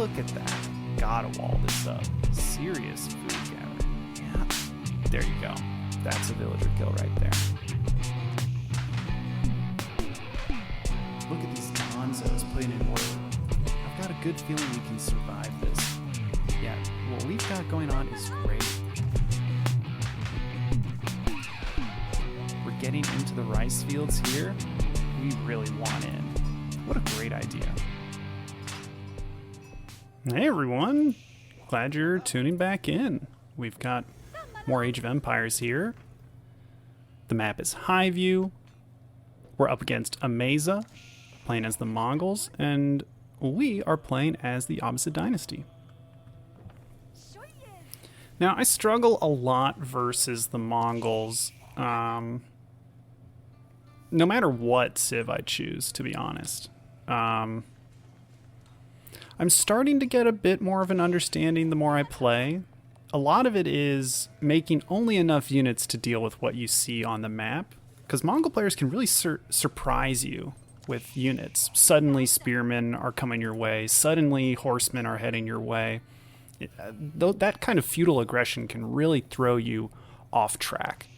Look at that. Gotta wall this up. Serious food gathering. Yeah. There you go. That's a villager kill right there. Look at these Gonzos putting in work. I've got a good feeling we can survive this. Yeah, what we've got going on is great. We're getting into the rice fields here. We really want in. What a great idea. Hey everyone, glad you're tuning back in. We've got more Age of Empires here. The map is High View. We're up against Ameza, playing as the Mongols, and we are playing as the opposite dynasty. Now, I struggle a lot versus the Mongols, no matter what civ I choose, to be honest. I'm starting to get a bit more of an understanding the more I play. A lot of it is making only enough units to deal with what you see on the map, because Mongol players can really surprise you with units. Suddenly spearmen are coming your way, suddenly horsemen are heading your way. That kind of feudal aggression can really throw you off track.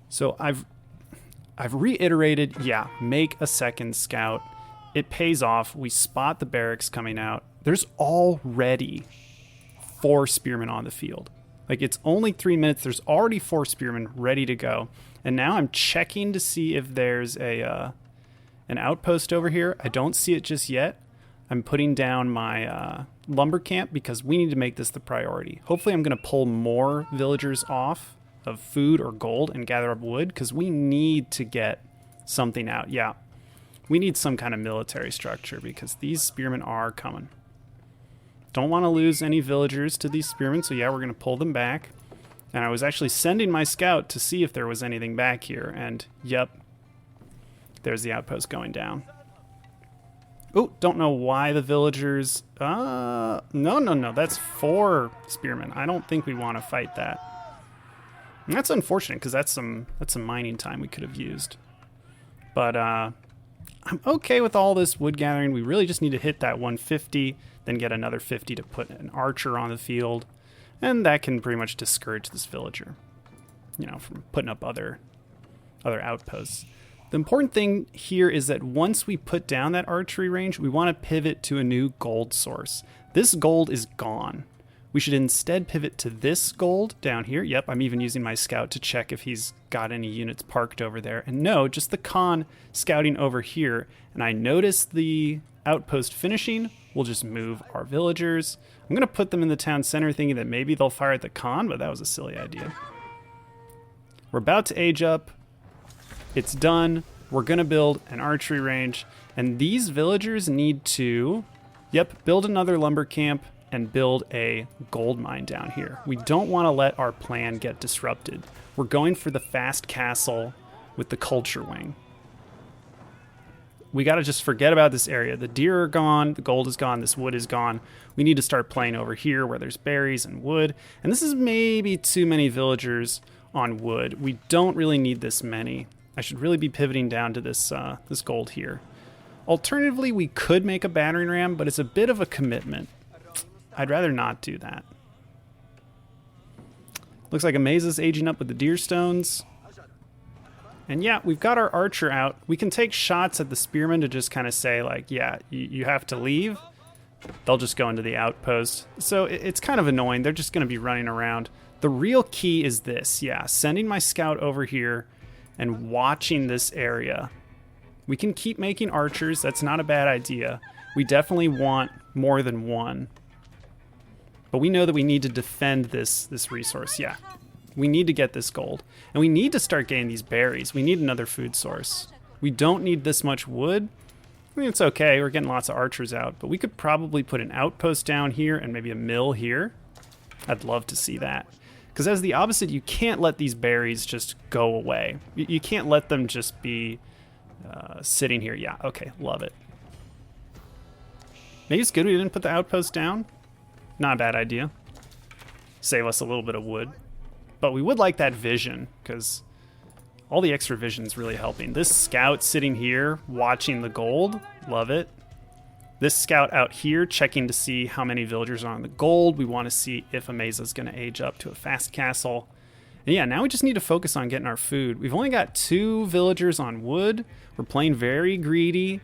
So I've reiterated, yeah, make a second scout. It pays off. We spot the barracks coming out. There's already 4 spearmen on the field. Like, it's only 3 minutes. There's already 4 spearmen ready to go. And now I'm checking to see if there's an outpost over here. I don't see it just yet. I'm putting down my lumber camp because we need to make this the priority. Hopefully I'm going to pull more villagers off of food or gold and gather up wood because we need to get something out. Yeah. We need some kind of military structure because these spearmen are coming. Don't want to lose any villagers to these spearmen, so yeah, we're going to pull them back. And I was actually sending my scout to see if there was anything back here, and yep, there's the outpost going down. Oh, don't know why the villagers... No, that's 4 spearmen. I don't think we want to fight that. And that's unfortunate because that's some mining time we could have used. But I'm okay with all this wood gathering. We really just need to hit that 150, then get another 50 to put an archer on the field. And that can pretty much discourage this villager, you know, from putting up other outposts. The important thing here is that once we put down that archery range, we want to pivot to a new gold source. This gold is gone. We should instead pivot to this gold down here. Yep, I'm even using my scout to check if he's got any units parked over there. And no, just the Khan scouting over here. And I noticed the outpost finishing. We'll just move our villagers. I'm going to put them in the town center thinking that maybe they'll fire at the Khan, but that was a silly idea. We're about to age up. It's done. We're going to build an archery range. And these villagers need to, build another lumber camp and build a gold mine down here. We don't want to let our plan get disrupted. We're going for the fast castle with the culture wing. We got to just forget about this area. The deer are gone, the gold is gone, this wood is gone. We need to start playing over here where there's berries and wood. And this is maybe too many villagers on wood. We don't really need this many. I should really be pivoting down to this this gold here. Alternatively, we could make a battering ram, but it's a bit of a commitment. I'd rather not do that. Looks like Ameza's aging up with the deer stones. And yeah, we've got our archer out. We can take shots at the spearmen to just kind of say, like, yeah, you have to leave. They'll just go into the outpost. So it's kind of annoying. They're just going to be running around. The real key is this. Yeah, sending my scout over here and watching this area. We can keep making archers. That's not a bad idea. We definitely want more than one. But we know that we need to defend this resource. Yeah, we need to get this gold. And we need to start getting these berries. We need another food source. We don't need this much wood. I mean, it's okay. We're getting lots of archers out. But we could probably put an outpost down here and maybe a mill here. I'd love to see that. Because as the opposite, you can't let these berries just go away. You can't let them just be sitting here. Yeah, okay, love it. Maybe it's good we didn't put the outpost down. Not a bad idea. Save us a little bit of wood. But we would like that vision, because all the extra vision is really helping. This scout sitting here, watching the gold, love it. This scout out here checking to see how many villagers are on the gold. We want to see if Ameza's going to age up to a fast castle. And yeah, now we just need to focus on getting our food. We've only got 2 villagers on wood. We're playing very greedy.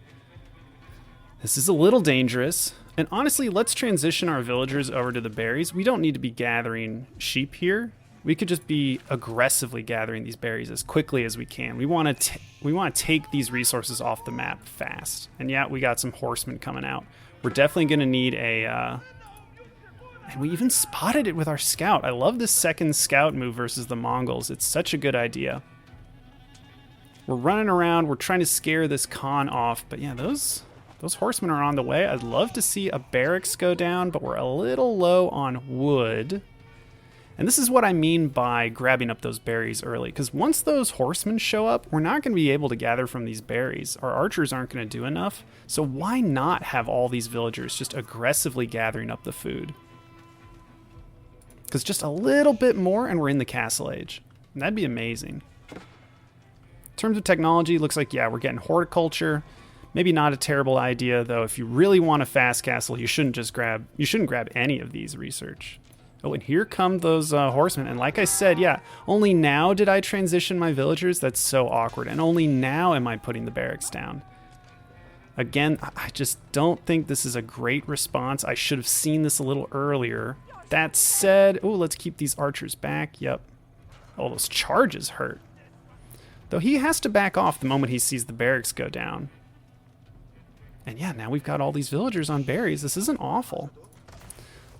This is a little dangerous. And honestly, let's transition our villagers over to the berries. We don't need to be gathering sheep here. We could just be aggressively gathering these berries as quickly as we can. We want to take these resources off the map fast. And yeah, we got some horsemen coming out. We're definitely going to need a... and we even spotted it with our scout. I love this second scout move versus the Mongols. It's such a good idea. We're running around. We're trying to scare this Khan off. But yeah, those horsemen are on the way. I'd love to see a barracks go down, but we're a little low on wood. And this is what I mean by grabbing up those berries early, because once those horsemen show up, we're not going to be able to gather from these berries. Our archers aren't going to do enough, so why not have all these villagers just aggressively gathering up the food? Because just a little bit more and we're in the castle age. And that'd be amazing. In terms of technology, looks like, yeah, we're getting horticulture. Maybe not a terrible idea, though. If you really want a fast castle, you shouldn't grab any of these research. Oh, and here come those horsemen. And like I said, yeah, only now did I transition my villagers. That's so awkward. And only now am I putting the barracks down. Again, I just don't think this is a great response. I should have seen this a little earlier. That said, oh, let's keep these archers back. Yep. Oh, those charges hurt. Though he has to back off the moment he sees the barracks go down. And yeah, now we've got all these villagers on berries. This isn't awful.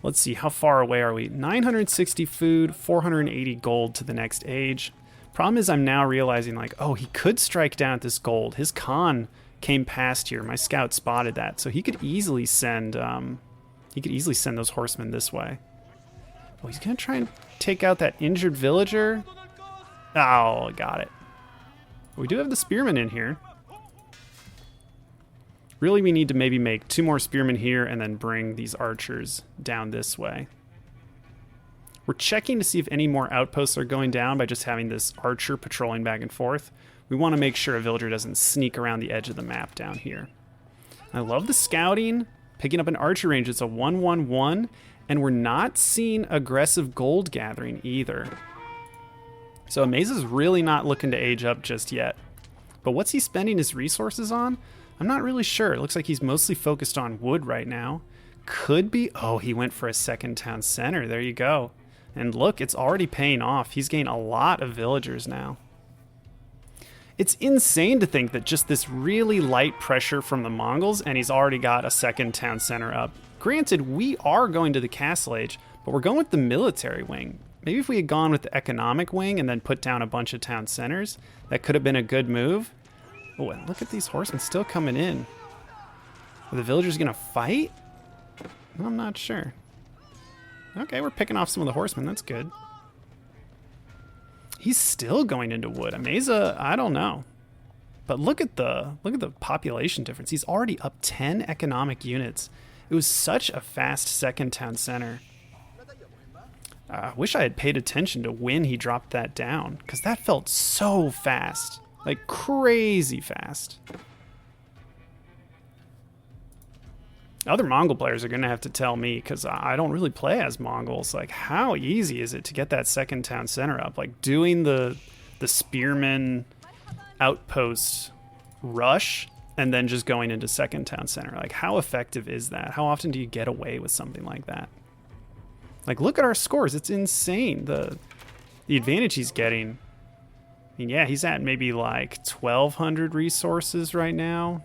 Let's see, how far away are we? 960 food, 480 gold to the next age. Problem is I'm now realizing, like, oh, he could strike down at this gold. His Khan came past here. My scout spotted that. So he could easily send those horsemen this way. Oh, he's going to try and take out that injured villager. Oh, got it. We do have the spearmen in here. Really, we need to maybe make 2 more spearmen here and then bring these archers down this way. We're checking to see if any more outposts are going down by just having this archer patrolling back and forth. We want to make sure a villager doesn't sneak around the edge of the map down here. I love the scouting. Picking up an archer range, it's a 1-1-1, and we're not seeing aggressive gold gathering either. So Ameza's really not looking to age up just yet. But what's he spending his resources on? I'm not really sure. It looks like he's mostly focused on wood right now. Could be... oh, he went for a second town center. There you go. And look, it's already paying off. He's gained a lot of villagers now. It's insane to think that just this really light pressure from the Mongols, and he's already got a second town center up. Granted, we are going to the castle age, but we're going with the military wing. Maybe if we had gone with the economic wing and then put down a bunch of town centers, that could have been a good move. Oh, and look at these horsemen still coming in. Are the villagers going to fight? I'm not sure. Okay, we're picking off some of the horsemen. That's good. He's still going into wood. Ameza, I don't know. But look at the population difference. He's already up 10 economic units. It was such a fast second town center. I wish I had paid attention to when he dropped that down, because that felt so fast. Like crazy fast. Other Mongol players are going to have to tell me, because I don't really play as Mongols. Like, how easy is it to get that second town center up? Like, doing the spearman outpost rush and then just going into second town center. Like, how effective is that? How often do you get away with something like that? Like, look at our scores. It's insane. The advantage he's getting. I mean, yeah, he's at maybe like 1,200 resources right now.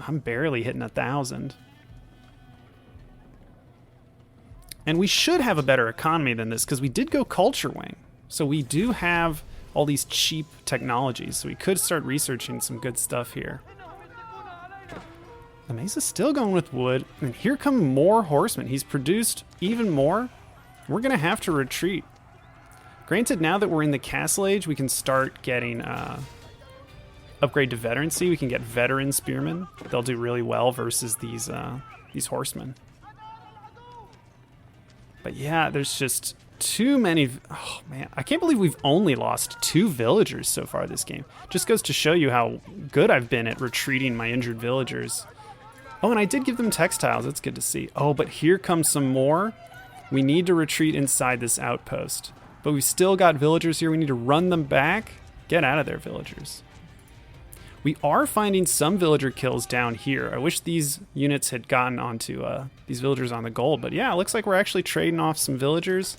I'm barely hitting 1,000. And we should have a better economy than this, because we did go culture wing. So we do have all these cheap technologies. So we could start researching some good stuff here. Ameza's still going with wood. And here come more horsemen. He's produced even more. We're going to have to retreat. Granted, now that we're in the castle age, we can start getting upgrade to veterancy. We can get veteran spearmen. They'll do really well versus these horsemen. But yeah, there's just too many. Oh man, I can't believe we've only lost 2 villagers so far this game. Just goes to show you how good I've been at retreating my injured villagers. Oh, and I did give them textiles. That's good to see. Oh, but here comes some more. We need to retreat inside this outpost. But we've still got villagers here. We need to run them back. Get out of there, villagers. We are finding some villager kills down here. I wish these units had gotten onto these villagers on the gold. But yeah, it looks like we're actually trading off some villagers.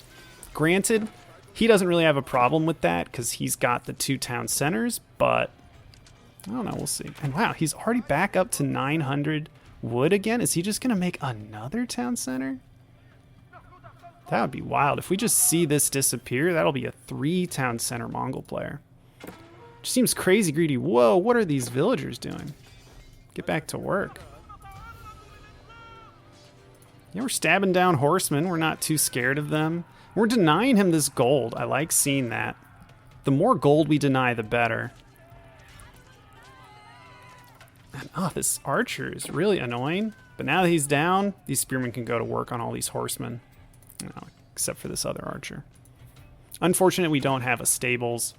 Granted, he doesn't really have a problem with that because he's got the 2 town centers. But I don't know. We'll see. And wow, he's already back up to 900 wood again. Is he just going to make another town center? That would be wild. If we just see this disappear, that'll be a 3 town center Mongol player. Just seems crazy greedy. Whoa, what are these villagers doing? Get back to work. Yeah, we're stabbing down horsemen. We're not too scared of them. We're denying him this gold. I like seeing that. The more gold we deny, the better. And, oh, this archer is really annoying. But now that he's down, these spearmen can go to work on all these horsemen. No, except for this other archer. Unfortunate we don't have a stables.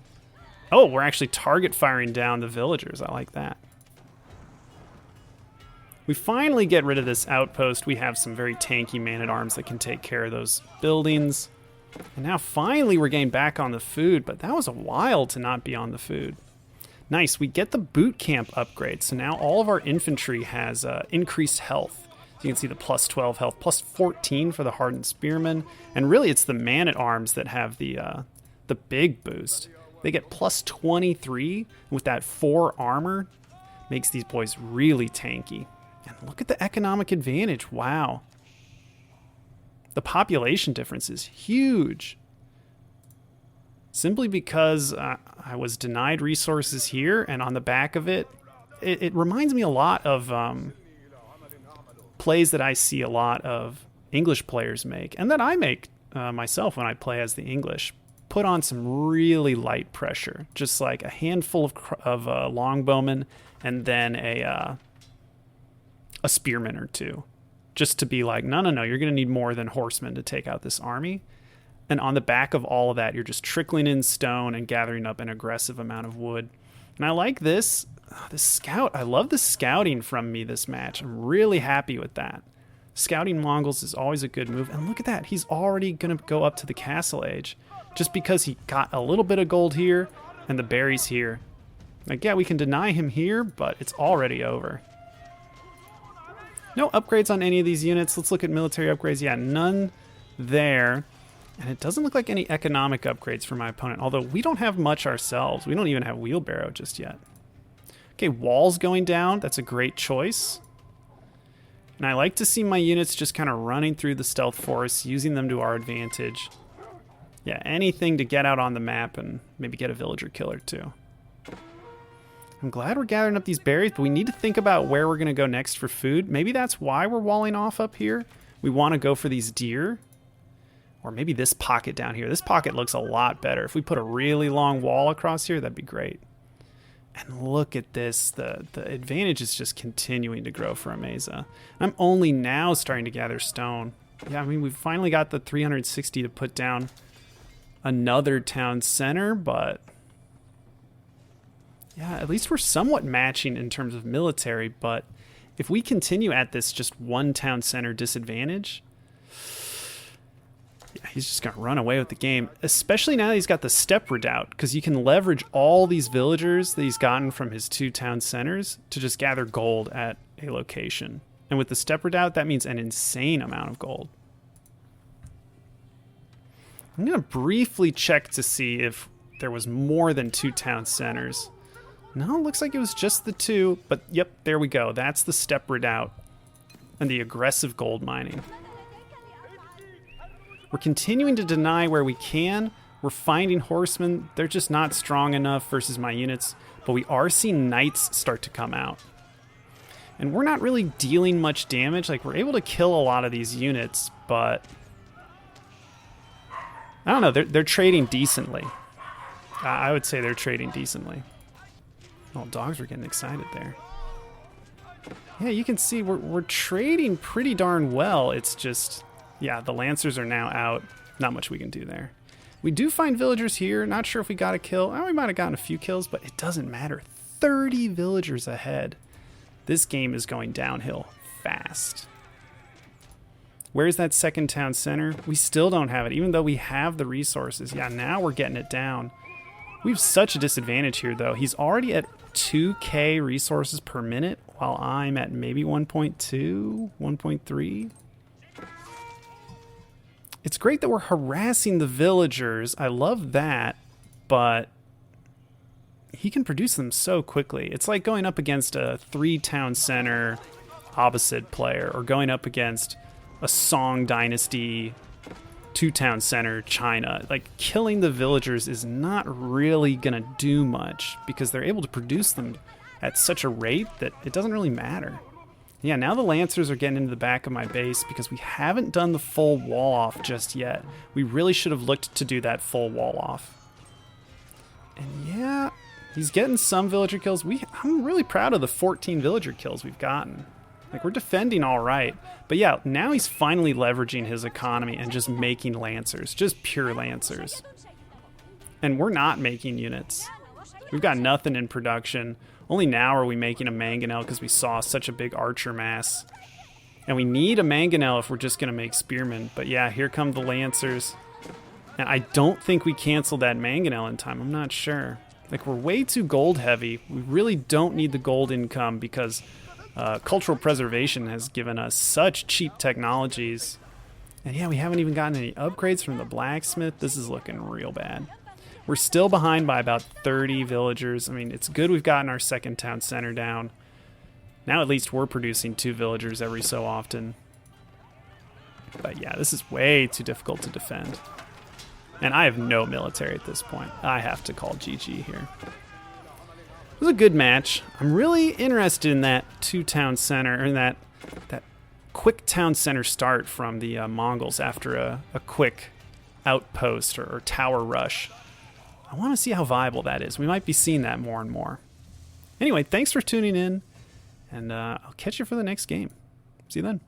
Oh, we're actually target firing down the villagers. I like that. We finally get rid of this outpost. We have some very tanky man-at-arms that can take care of those buildings. And now finally we're getting back on the food, but that was a while to not be on the food. Nice, we get the boot camp upgrade. So now all of our infantry has increased health. So you can see the plus 12 health, plus 14 for the hardened spearmen. And really it's the man-at-arms that have the big boost. They get plus 23 with that 4 armor. Makes these boys really tanky. And look at the economic advantage. Wow. The population difference is huge. Simply because I was denied resources here, and on the back of it, it reminds me a lot of plays that I see a lot of English players make, and that I make myself when I play as the English. Put on some really light pressure, just like a handful of longbowmen and then a spearman or 2, just to be like, no, you're going to need more than horsemen to take out this army. And on the back of all of that, you're just trickling in stone and gathering up an aggressive amount of wood. And I like this. Oh, this scout. I love the scouting from me this match. I'm really happy with that. Scouting Mongols is always a good move. And look at that. He's already going to go up to the castle age. Just because he got a little bit of gold here and the berries here. Like, yeah, we can deny him here, but it's already over. No upgrades on any of these units. Let's look at military upgrades. Yeah, none there. And it doesn't look like any economic upgrades for my opponent, although we don't have much ourselves. We don't even have wheelbarrow just yet. Okay, walls going down. That's a great choice. And I like to see my units just kind of running through the stealth forest, using them to our advantage. Yeah, anything to get out on the map and maybe get a villager killer too. I'm glad we're gathering up these berries, but we need to think about where we're going to go next for food. Maybe that's why we're walling off up here. We want to go for these deer. Or maybe this pocket down here. This pocket looks a lot better. If we put a really long wall across here, that'd be great. And look at this. The advantage is just continuing to grow for Ameza. I'm only now starting to gather stone. Yeah, I mean, we've finally got the 360 to put down another town center, but yeah, at least we're somewhat matching in terms of military. But if we continue at this just 1 town center disadvantage, yeah, he's just going to run away with the game, especially now that he's got the step redoubt, because you can leverage all these villagers that he's gotten from his 2 town centers to just gather gold at a location. And with the step redoubt, that means an insane amount of gold. I'm going to briefly check to see if there was more than 2 town centers. No, it looks like it was just the 2, but yep, there we go. That's the step redoubt and the aggressive gold mining. We're continuing to deny where we can. We're finding horsemen. They're just not strong enough versus my units, but we are seeing knights start to come out. And we're not really dealing much damage. Like, we're able to kill a lot of these units, but I don't know. They're trading decently. I would say they're trading decently. Oh, dogs were getting excited there. Yeah, you can see we're trading pretty darn well. It's just, yeah, the Lancers are now out. Not much we can do there. We do find villagers here. Not sure if we got a kill. Oh, we might have gotten a few kills, but it doesn't matter. 30 villagers ahead. This game is going downhill fast. Where's that second town center? We still don't have it, even though we have the resources. Yeah, now we're getting it down. We have such a disadvantage here, though. He's already at 2k resources per minute, while I'm at maybe 1.2, 1.3. It's great that we're harassing the villagers. I love that, but he can produce them so quickly. It's like going up against a 3-town center opposite player, or going up against a Song Dynasty 2-town center China. Like, killing the villagers is not really gonna do much because they're able to produce them at such a rate that it doesn't really matter. Yeah, now the Lancers are getting into the back of my base because we haven't done the full wall off just yet. We really should have looked to do that full wall off. And yeah, he's getting some villager kills. I'm really proud of the 14 villager kills we've gotten. Like, we're defending all right. But yeah, now he's finally leveraging his economy and just making Lancers. Just pure Lancers. And we're not making units. We've got nothing in production. Only now are we making a mangonel because we saw such a big archer mass. And we need a mangonel if we're just going to make spearmen. But yeah, here come the Lancers. And I don't think we canceled that mangonel in time. I'm not sure. Like, we're way too gold heavy. We really don't need the gold income because cultural preservation has given us such cheap technologies. And yeah, we haven't even gotten any upgrades from the blacksmith. This is looking real bad. We're still behind by about 30 villagers. I mean, it's good we've gotten our second town center down. Now at least we're producing 2 villagers every so often. But yeah, this is way too difficult to defend. And I have no military at this point. I have to call GG here. It was a good match. I'm really interested in that 2-town center, or that quick town center start from the Mongols after a quick outpost or tower rush. I want to see how viable that is. We might be seeing that more and more. Anyway, thanks for tuning in, and I'll catch you for the next game. See you then.